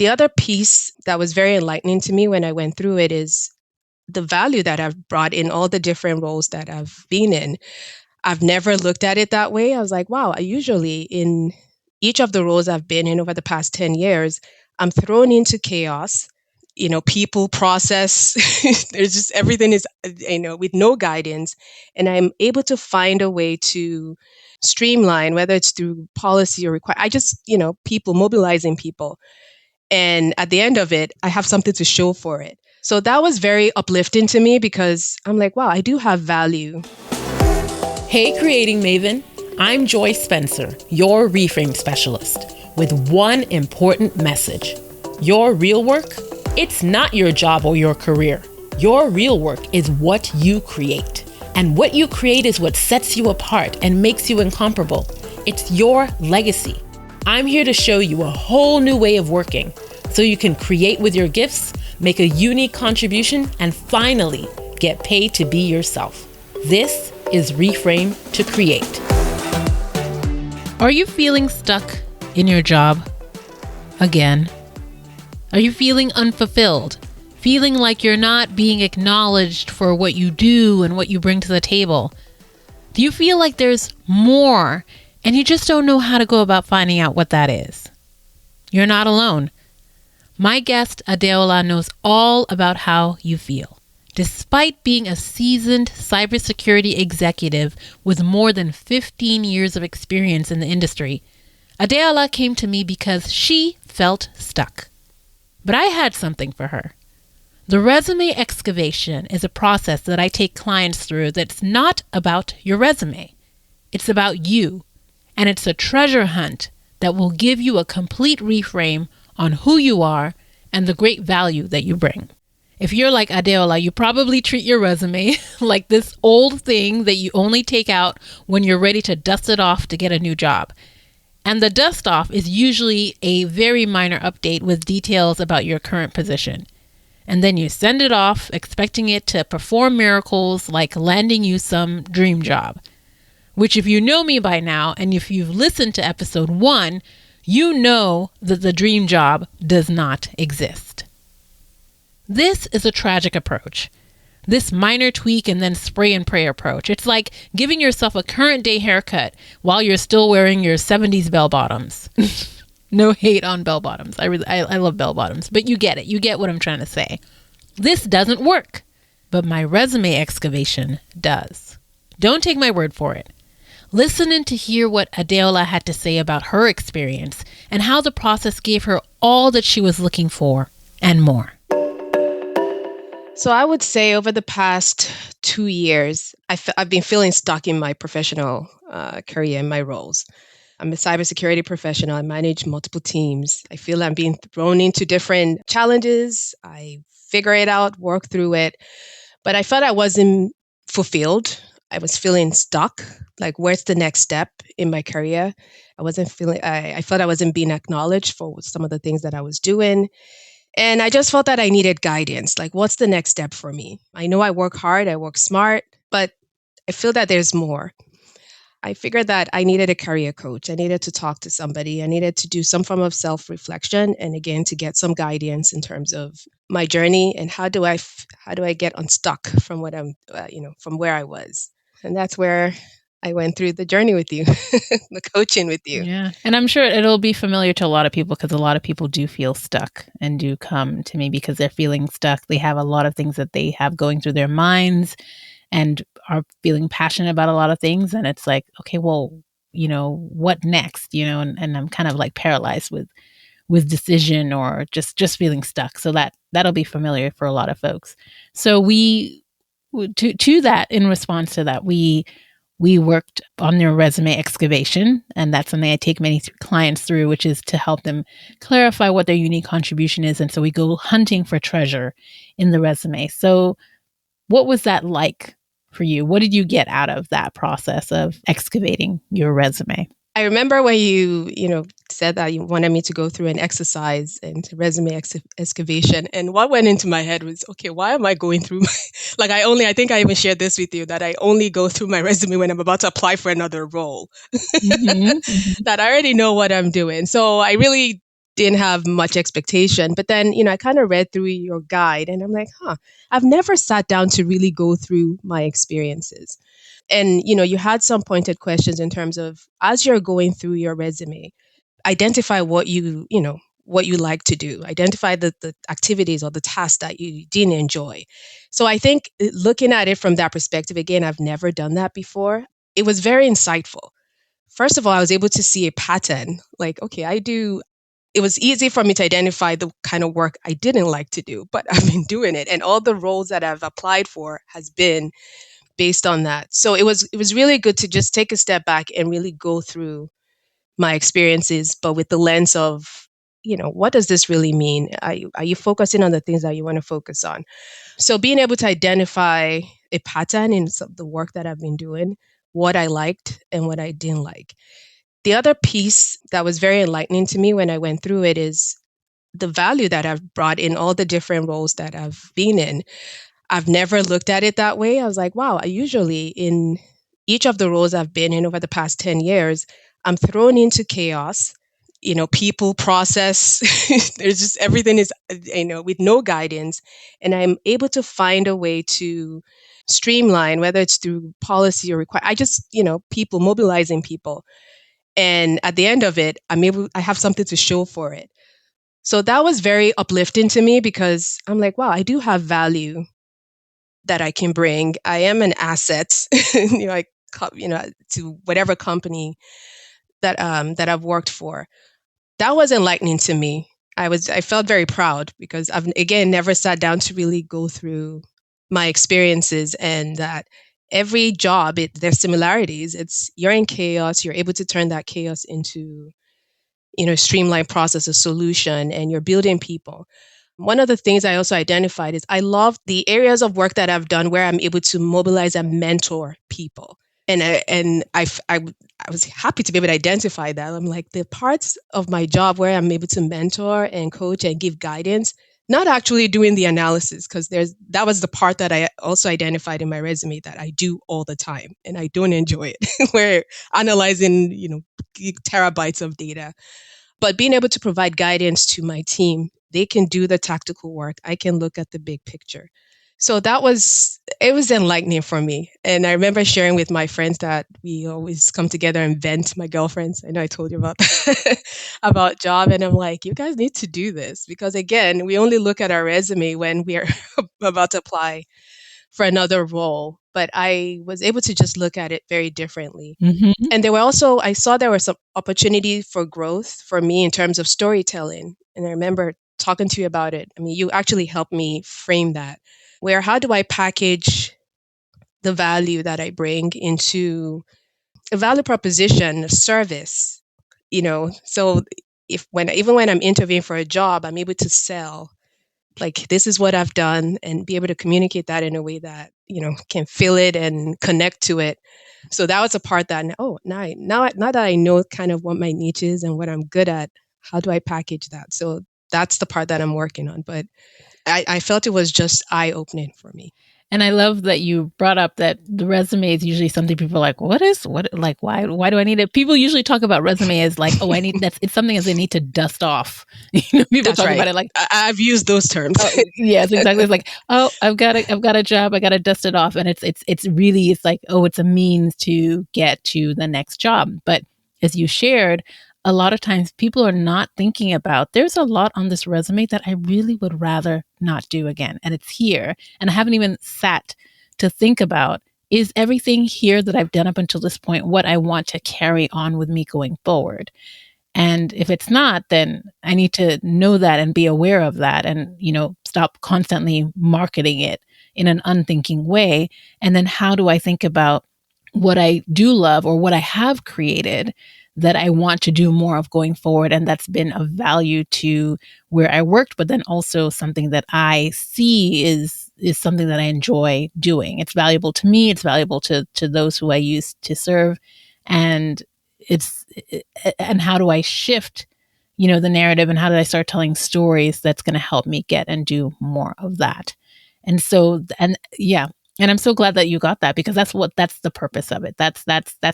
The other piece that was very enlightening to me when I went through it is the value that I've brought in all the different roles that I've been in. I've never looked at it that way. I was like, wow, I usually in each of the roles I've been in over the past 10 years, I'm thrown into chaos, people, process. There's just everything is, with no guidance. And I'm able to find a way to streamline, whether it's through policy or require. I just, people, mobilizing people. And at the end of it, I have something to show for it. So that was very uplifting to me because I'm like, wow, I do have value. Hey, Creating Maven. I'm Joy Spencer, your reframe specialist, with one important message. Your real work, it's not your job or your career. Your real work is what you create. And what you create is what sets you apart and makes you incomparable. It's your legacy. I'm here to show you a whole new way of working so you can create with your gifts, make a unique contribution, and finally get paid to be yourself. This is Reframe to Create. Are you feeling stuck in your job again? Are you feeling unfulfilled? Feeling like you're not being acknowledged for what you do and what you bring to the table? Do you feel like there's more and you just don't know how to go about finding out what that is? You're not alone. My guest, Adeola, knows all about how you feel. Despite being a seasoned cybersecurity executive with more than 15 years of experience in the industry, Adeola came to me because she felt stuck. But I had something for her. The resume excavation is a process that I take clients through that's not about your resume. It's about you. And it's a treasure hunt that will give you a complete reframe on who you are and the great value that you bring. If you're like Adeola, you probably treat your resume like this old thing that you only take out when you're ready to dust it off to get a new job. And the dust off is usually a very minor update with details about your current position. And then you send it off expecting it to perform miracles like landing you some dream job. Which, if you know me by now, and if you've listened to episode 1, you know that the dream job does not exist. This is a tragic approach. This minor tweak and then spray and pray approach. It's like giving yourself a current day haircut while you're still wearing your 70s bell bottoms. No hate on bell bottoms. I love bell bottoms, but you get it. You get what I'm trying to say. This doesn't work, but my resume excavation does. Don't take my word for it. Listen in to hear what Adeola had to say about her experience and how the process gave her all that she was looking for and more. So I would say over the past 2 years, I've been feeling stuck in my professional career, in my roles. I'm a cybersecurity professional. I manage multiple teams. I feel I'm being thrown into different challenges. I figure it out, work through it. But I felt I wasn't fulfilled. I was feeling stuck. Like, where's the next step in my career? I felt I wasn't being acknowledged for some of the things that I was doing. And I just felt that I needed guidance. Like, what's the next step for me? I know I work hard, I work smart, but I feel that there's more. I figured that I needed a career coach. I needed to talk to somebody. I needed to do some form of self-reflection, and again, to get some guidance in terms of my journey and how do I get unstuck from what I'm, from where I was. And that's where I went through the journey with you, the coaching with you. Yeah. And I'm sure it'll be familiar to a lot of people because a lot of people do feel stuck and do come to me because they're feeling stuck. They have a lot of things that they have going through their minds and are feeling passionate about a lot of things. And it's like, okay, well, what next? And I'm kind of like paralyzed with decision or just feeling stuck. So that'll be familiar for a lot of folks. So to that, in response to that, we worked on their resume excavation, and that's something I take many clients through, which is to help them clarify what their unique contribution is. And so we go hunting for treasure in the resume. So what was that like for you? What did you get out of that process of excavating your resume? I remember when you said that you wanted me to go through an exercise and resume excavation. And what went into my head was, okay, why am I going through I think I even shared this with you, that I only go through my resume when I'm about to apply for another role, that I already know what I'm doing. So I really didn't have much expectation. But then, I kind of read through your guide and I'm like, huh, I've never sat down to really go through my experiences. And, you had some pointed questions in terms of as you're going through your resume, identify what you like to do, identify the activities or the tasks that you didn't enjoy. So I think looking at it from that perspective, again, I've never done that before. It was very insightful. First of all, I was able to see a pattern. Like, okay, it was easy for me to identify the kind of work I didn't like to do, but I've been doing it. And all the roles that I've applied for has been based on that. So it was really good to just take a step back and really go through my experiences, but with the lens of, what does this really mean? Are you focusing on the things that you want to focus on? So being able to identify a pattern in the work that I've been doing, what I liked and what I didn't like. The other piece that was very enlightening to me when I went through it is the value that I've brought in all the different roles that I've been in. I've never looked at it that way. I was like, wow, I usually in each of the roles I've been in over the past 10 years, I'm thrown into chaos, people, process. There's just everything is, with no guidance. And I'm able to find a way to streamline, whether it's through policy or require. I just, people, mobilizing people. And at the end of it, I have something to show for it. So that was very uplifting to me because I'm like, wow, I do have value that I can bring. I am an asset, to whatever company that I've worked for. That was enlightening to me. I felt very proud because I've again never sat down to really go through my experiences, and that every job, there's similarities. It's you're in chaos, you're able to turn that chaos into streamlined process, a solution, and you're building people. One of the things I also identified is I love the areas of work that I've done where I'm able to mobilize and mentor people. And I was happy to be able to identify that. I'm like, the parts of my job where I'm able to mentor and coach and give guidance, not actually doing the analysis, because that was the part that I also identified in my resume that I do all the time and I don't enjoy it. We're analyzing, terabytes of data, but being able to provide guidance to my team, they can do the tactical work. I can look at the big picture. So it was enlightening for me. And I remember sharing with my friends that we always come together and vent, my girlfriends. I know I told you about about job. And I'm like, you guys need to do this because again, we only look at our resume when we are about to apply for another role. But I was able to just look at it very differently. Mm-hmm. And I saw there was some opportunity for growth for me in terms of storytelling. And I remember talking to you about it. I mean, you actually helped me frame that. Where how do I package the value that I bring into a value proposition, a service, So even when I'm interviewing for a job, I'm able to sell like this is what I've done and be able to communicate that in a way that, can feel it and connect to it. So that was a part that, oh, now that I know kind of what my niche is and what I'm good at, how do I package that? So that's the part that I'm working on. But I felt it was just eye opening for me. And I love that you brought up that the resume is usually something people are like, why do I need it? People usually talk about resume as like, oh, it's something as they need to dust off. People That's talk right. about it like, I've used those terms. yes, exactly. It's like, oh, I've got a job, I got to dust it off. And it's like, oh, it's a means to get to the next job. But as you shared, a lot of times people are not thinking about there's a lot on this resume that I really would rather not do again. And it's here. And I haven't even sat to think about, is everything here that I've done up until this point what I want to carry on with me going forward? And if it's not, then I need to know that and be aware of that and, stop constantly marketing it in an unthinking way. And then how do I think about what I do love or what I have created that I want to do more of going forward? And that's been of value to where I worked, but then also something that I see is something that I enjoy doing. It's valuable to me. It's valuable to those who I used to serve. And it's and how do I shift the narrative, and how do I start telling stories that's going to help me get and do more of that? And so, and yeah, And I'm so glad that you got that, because that's the purpose of it. That's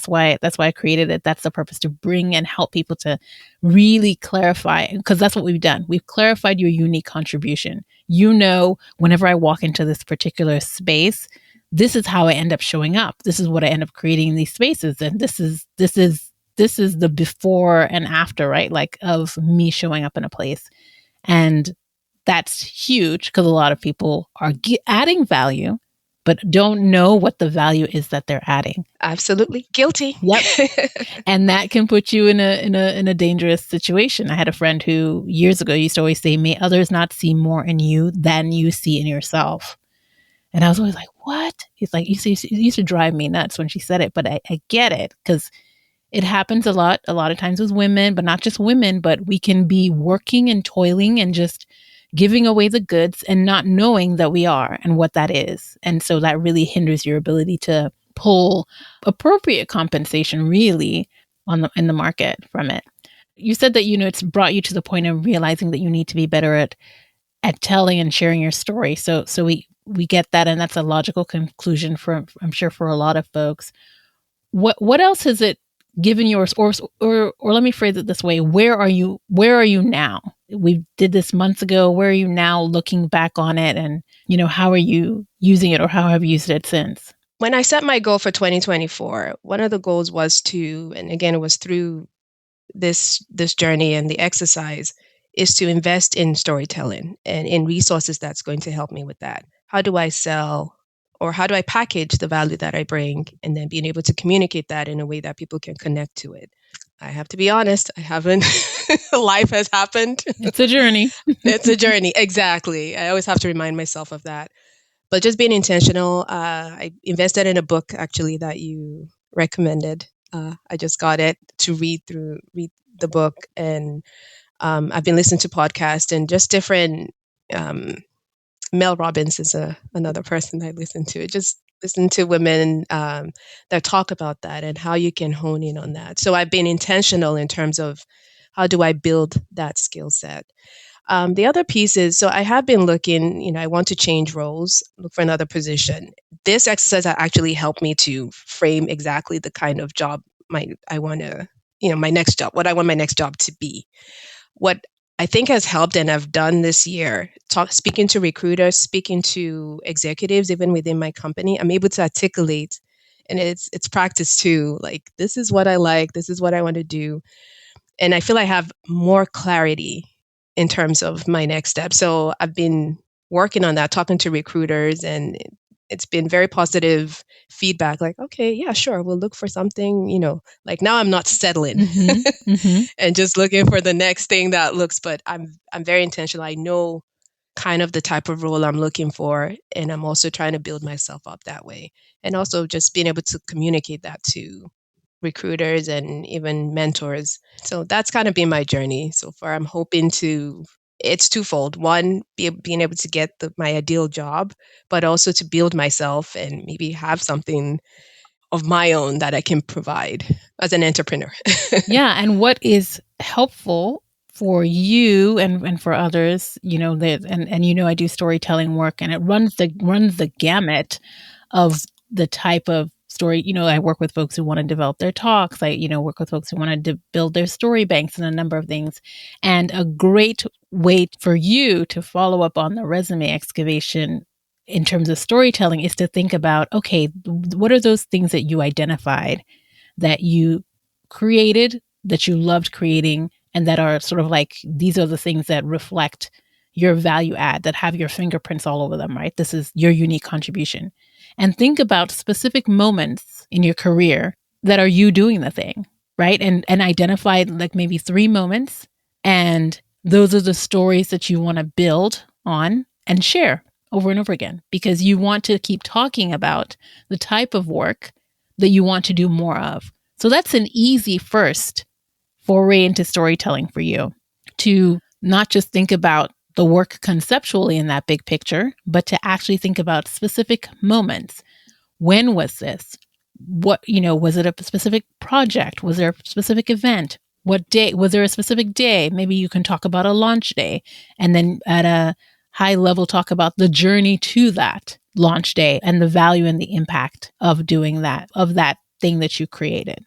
why I created it. That's the purpose, to bring and help people to really clarify, because that's what we've done. We've clarified your unique contribution. Whenever I walk into this particular space, this is how I end up showing up. This is what I end up creating in these spaces, and this is the before and after, right? Like, of me showing up in a place. And that's huge, because a lot of people are adding value, but don't know what the value is that they're adding. Absolutely guilty. Yep. And that can put you in a dangerous situation. I had a friend who years ago used to always say, "May others not see more in you than you see in yourself." And I was always like, "What?" He's like, it used to drive me nuts when she said it, but I get it, because it happens a lot of times with women, but not just women, but we can be working and toiling and just giving away the goods and not knowing that we are and what that is. And so that really hinders your ability to pull appropriate compensation, really, in the market from it. You said that, it's brought you to the point of realizing that you need to be better at telling and sharing your story. So we get that, and that's a logical conclusion for, I'm sure, for a lot of folks. What else has it given yours, or let me phrase it this way: where are you now? We did this months ago. Where are you now, looking back on it, and how are you using it, or how have you used it since? When I set my goal for 2024, one of the goals was to, and again, it was through this journey and the exercise, is to invest in storytelling and in resources that's going to help me with that. How do I sell, or how do I package the value that I bring, and then being able to communicate that in a way that people can connect to it? I have to be honest, I haven't. Life has happened. It's a journey. It's a journey. Exactly. I always have to remind myself of that. But just being intentional. I invested in a book, actually, that you recommended. I just got it to read the book, and I've been listening to podcasts and just different. Mel Robbins is another person I listen to. Just listen to women that talk about that and how you can hone in on that. So I've been intentional in terms of how do I build that skill set. The other piece is, so I have been looking, I want to change roles, look for another position. This exercise actually helped me to frame exactly the kind of job I want to, my next job, what I want my next job to be. What I think has helped, and I've done this year, speaking to recruiters, speaking to executives, even within my company, I'm able to articulate, and it's practice too. Like, this is what I like, this is what I want to do, and I feel I have more clarity in terms of my next step. So I've been working on that, talking to recruiters, and it's been very positive feedback. Like, okay, yeah, sure, we'll look for something, like now I'm not settling and just looking for the next thing that looks, but I'm very intentional. I know kind of the type of role I'm looking for, and I'm also trying to build myself up that way. And also just being able to communicate that to recruiters and even mentors. So that's kind of been my journey so far. I'm hoping it's twofold. One, being able to get my ideal job, but also to build myself and maybe have something of my own that I can provide as an entrepreneur. Yeah, and what is helpful for you and for others, I do storytelling work, and it runs the gamut of the type of story. I work with folks who want to develop their talks. I work with folks who want to build their story banks and a number of things. And a great way for you to follow up on the resume excavation in terms of storytelling is to think about, okay, what are those things that you identified, that you created, that you loved creating, and that are sort of like, these are the things that reflect your value add, that have your fingerprints all over them, right? This is your unique contribution. And think about specific moments in your career that are you doing the thing, right? And identify like maybe 3 moments, and those are the stories that you want to build on and share over and over again, because you want to keep talking about the type of work that you want to do more of. So that's an easy first foray into storytelling for you, to not just think about the work conceptually in that big picture, but to actually think about specific moments. When was this? What, was it a specific project? Was there a specific event? What day? Was there a specific day? Maybe you can talk about a launch day, and then at a high level talk about the journey to that. launch day and the value and the impact of doing that, of that thing that you created,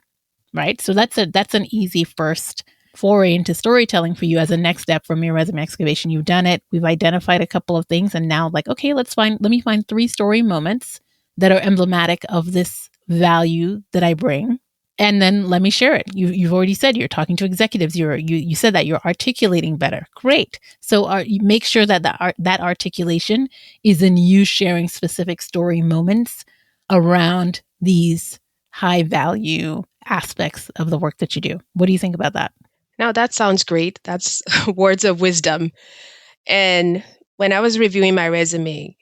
right? So that's an easy first foray into storytelling for you as a next step from your resume excavation. You've done it. We've identified a couple of things, and now like, okay, let me find 3 story moments that are emblematic of this value that I bring. And then let me share it. You've already said you're talking to executives. You said that you're articulating better. Great. So you make sure that that articulation is in you sharing specific story moments around these high value aspects of the work that you do. What do you think about that? Now that sounds great. That's words of wisdom. And when I was reviewing my resume,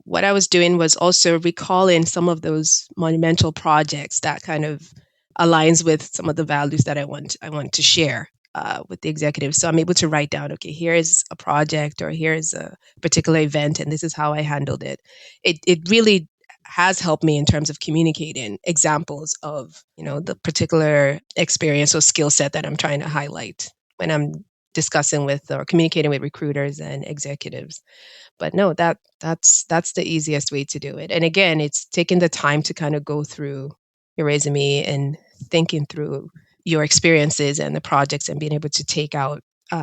what I was doing was also recalling some of those monumental projects that kind of aligns with some of the values that I want to share with the executives. So I'm able to write down, okay, here is a project or here is a particular event, and this is how I handled it. It really has helped me in terms of communicating examples of, the particular experience or skill set that I'm trying to highlight when I'm discussing with or communicating with recruiters and executives. But no, that's the easiest way to do it. And again, it's taking the time to kind of go through your resume and thinking through your experiences and the projects and being able to take out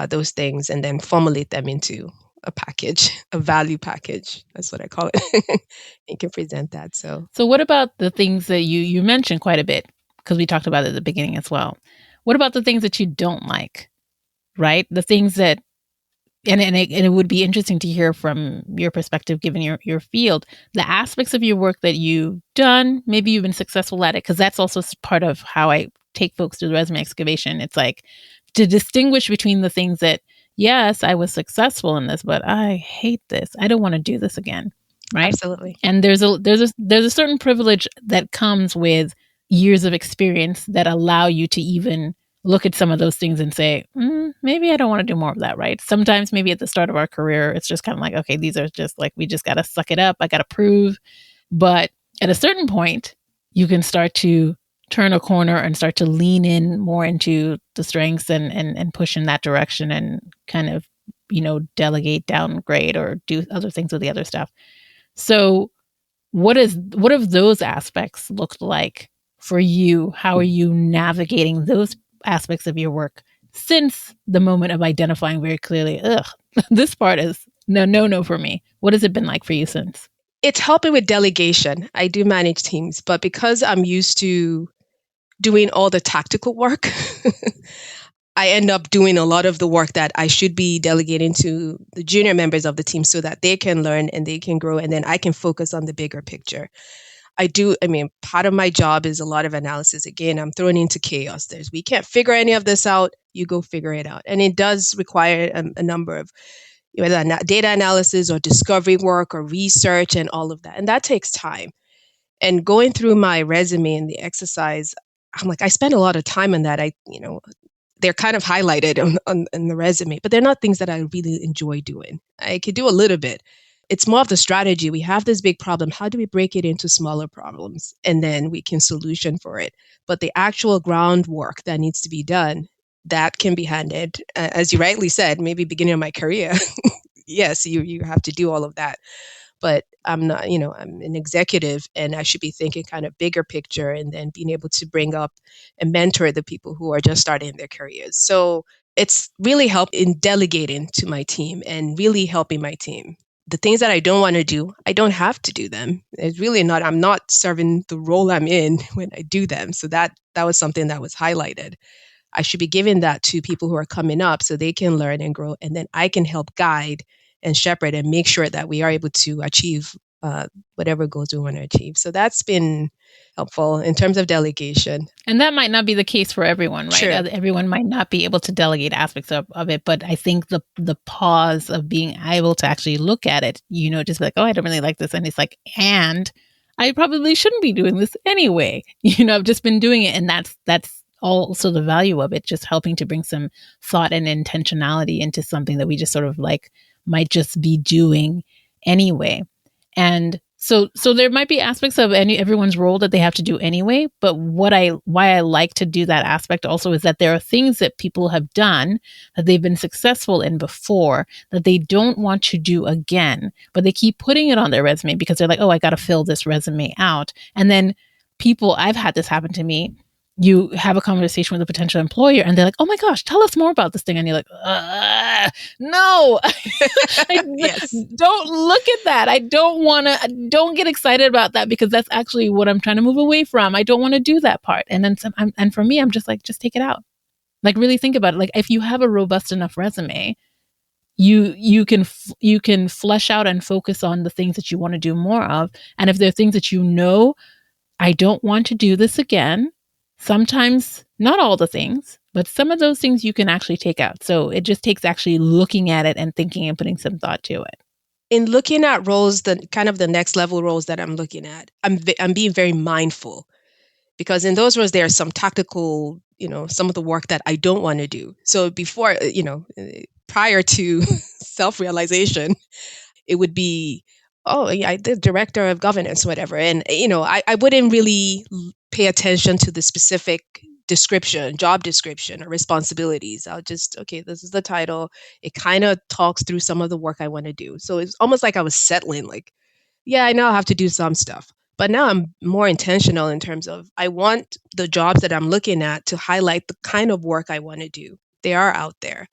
those things and then formulate them into a package, a value package. That's what I call it. You can present that. So what about the things that you mentioned quite a bit, because we talked about it at the beginning as well. What about the things that you don't like, right? The things that, and it would be interesting to hear from your perspective, given your field, the aspects of your work that you've done, maybe you've been successful at it, because that's also part of how I take folks through the resume excavation. It's like to distinguish between the things that, yes, I was successful in this, but I hate this. I don't want to do this again, right? absolutely. And there's a certain privilege that comes with years of experience that allow you to even look at some of those things and say, maybe I don't want to do more of that, right? Sometimes maybe at the start of our career, it's just kind of like, okay, these are just like, we just got to suck it up. I got to prove. But at a certain point, you can start to turn a corner and start to lean in more into the strengths and push in that direction and kind of, delegate, downgrade, or do other things with the other stuff. So what have those aspects looked like for you? How are you navigating those aspects of your work since the moment of identifying very clearly, this part is no for me? What has it been like for you since? It's helping with delegation. I do manage teams, but because I'm used to doing all the tactical work, I end up doing a lot of the work that I should be delegating to the junior members of the team so that they can learn and they can grow, and then I can focus on the bigger picture. Part of my job is a lot of analysis. Again, I'm thrown into chaos. We can't figure any of this out. You go figure it out. And it does require a number of whether data analysis or discovery work or research and all of that. And that takes time. And going through my resume and the exercise, I'm like, I spend a lot of time on that. They're kind of highlighted on the resume, but they're not things that I really enjoy doing. I could do a little bit. It's more of the strategy. We have this big problem. How do we break it into smaller problems? And then we can solution for it. But the actual groundwork that needs to be done, that can be handed, as you rightly said, maybe beginning of my career. Yes, you have to do all of that. But I'm not, I'm an executive and I should be thinking kind of bigger picture and then being able to bring up and mentor the people who are just starting their careers. So it's really helped in delegating to my team and really helping my team. The things that I don't want to do, I don't have to do them. It's really not, I'm not serving the role I'm in when I do them. So that was something that was highlighted. I should be giving that to people who are coming up so they can learn and grow, and then I can help guide and shepherd and make sure that we are able to achieve whatever goals we want to achieve. So that's been helpful in terms of delegation. And that might not be the case for everyone, right? Sure. Everyone might not be able to delegate aspects of it, but I think the pause of being able to actually look at it, just be like, oh, I don't really like this. And it's like, and I probably shouldn't be doing this anyway. I've just been doing it. And that's also the value of it, just helping to bring some thought and intentionality into something that we just sort of like might just be doing anyway. And So there might be aspects of everyone's role that they have to do anyway, but why I like to do that aspect also is that there are things that people have done that they've been successful in before that they don't want to do again, but they keep putting it on their resume because they're like, "Oh, I got to fill this resume out." And then I've had this happen to me. You have a conversation with a potential employer and they're like, "Oh my gosh, tell us more about this thing." And you're like, no, Yes. don't look at that. Don't get excited about that because that's actually what I'm trying to move away from. I don't want to do that part. And then and for me, I'm just like, just take it out. Like really think about it. Like if you have a robust enough resume, you can flesh out and focus on the things that you want to do more of. And if there are things that I don't want to do this again. Sometimes, not all the things, but some of those things you can actually take out. So it just takes actually looking at it and thinking and putting some thought to it. In looking at roles, the kind of the next level roles that I'm looking at, I'm being very mindful because in those roles there are some tactical, some of the work that I don't want to do. So before, prior to self-realization, it would be, oh yeah, I did director of governance, whatever. And I wouldn't really pay attention to the specific job description or responsibilities. I'll just, okay, this is the title. It kind of talks through some of the work I want to do. So it's almost like I was settling, like, yeah, I know I have to do some stuff. But now I'm more intentional in terms of I want the jobs that I'm looking at to highlight the kind of work I want to do. They are out there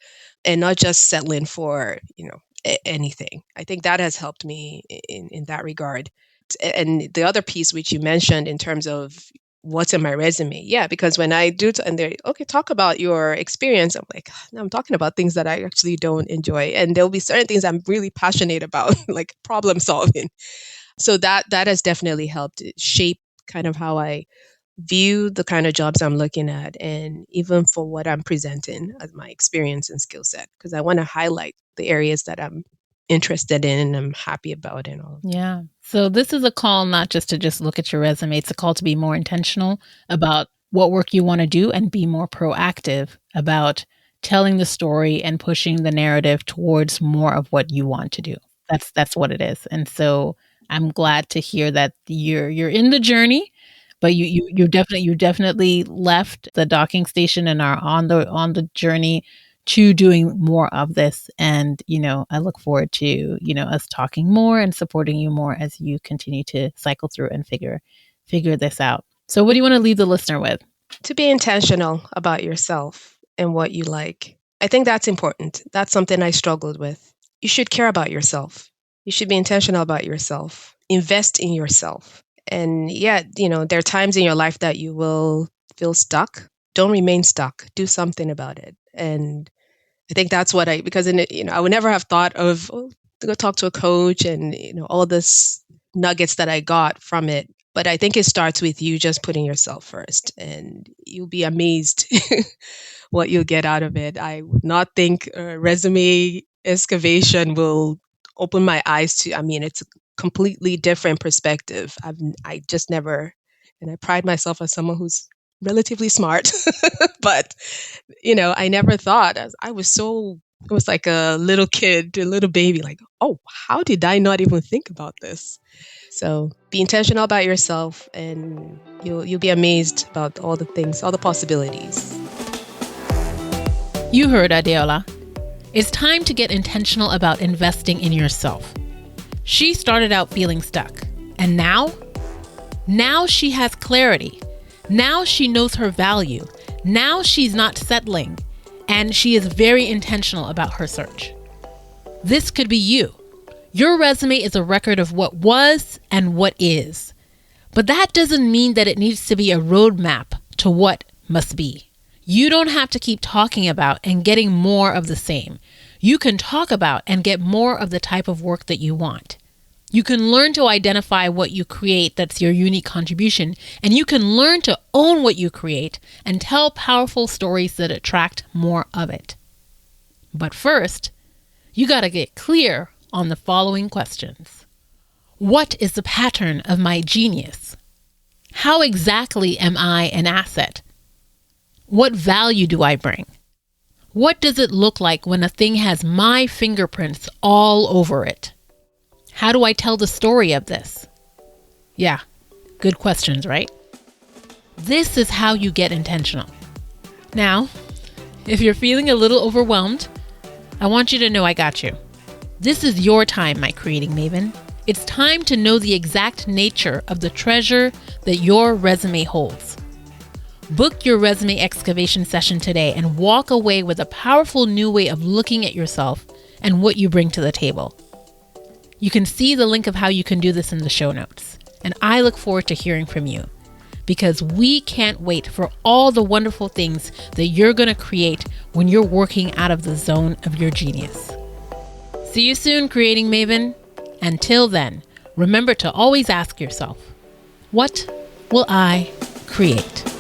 and not just settling for, anything. I think that has helped me in that regard. And the other piece which you mentioned in terms of what's in my resume. Yeah, because when I do, and they're, okay, talk about your experience. I'm like, no, I'm talking about things that I actually don't enjoy. And there'll be certain things I'm really passionate about, like problem solving. So that has definitely helped shape kind of how I view the kind of jobs I'm looking at, and even for what I'm presenting as my experience and skill set, because I want to highlight the areas that I'm interested in and I'm happy about and all. Yeah. So this is a call not just to just look at your resume. It's a call to be more intentional about what work you want to do and be more proactive about telling the story and pushing the narrative towards more of what you want to do. That's what it is. And so I'm glad to hear that you're in the journey, but you definitely left the docking station and are on the journey to doing more of this. And, I look forward to, us talking more and supporting you more as you continue to cycle through and figure this out. So what do you want to leave the listener with? To be intentional about yourself and what you like. I think that's important. That's something I struggled with. You should care about yourself. You should be intentional about yourself. Invest in yourself. And yeah, there are times in your life that you will feel stuck. Don't remain stuck. Do something about it. And I think that's what because I would never have thought of to go talk to a coach and, all this nuggets that I got from it. But I think it starts with you just putting yourself first, and you'll be amazed what you'll get out of it. I would not think resume excavation will open my eyes to, it's a completely different perspective. I just never, and I pride myself as someone who's relatively smart, but, I never thought, I was like a little kid, a little baby, like, oh, how did I not even think about this? So be intentional about yourself, and you'll be amazed about all the things, all the possibilities. You heard Adeola. It's time to get intentional about investing in yourself. She started out feeling stuck, and now she has clarity. Now she knows her value. Now she's not settling, and she is very intentional about her search. This could be you. Your resume is a record of what was and what is. But that doesn't mean that it needs to be a roadmap to what must be. You don't have to keep talking about and getting more of the same. You can talk about and get more of the type of work that you want. You can learn to identify what you create that's your unique contribution, and you can learn to own what you create and tell powerful stories that attract more of it. But first, you got to get clear on the following questions. What is the pattern of my genius? How exactly am I an asset? What value do I bring? What does it look like when a thing has my fingerprints all over it? How do I tell the story of this? Yeah, good questions, right? This is how you get intentional. Now, if you're feeling a little overwhelmed, I want you to know I got you. This is your time, my creating maven. It's time to know the exact nature of the treasure that your resume holds. Book your resume excavation session today and walk away with a powerful new way of looking at yourself and what you bring to the table. You can see the link of how you can do this in the show notes. And I look forward to hearing from you because we can't wait for all the wonderful things that you're going to create when you're working out of the zone of your genius. See you soon, Creating Maven. Until then, remember to always ask yourself, what will I create?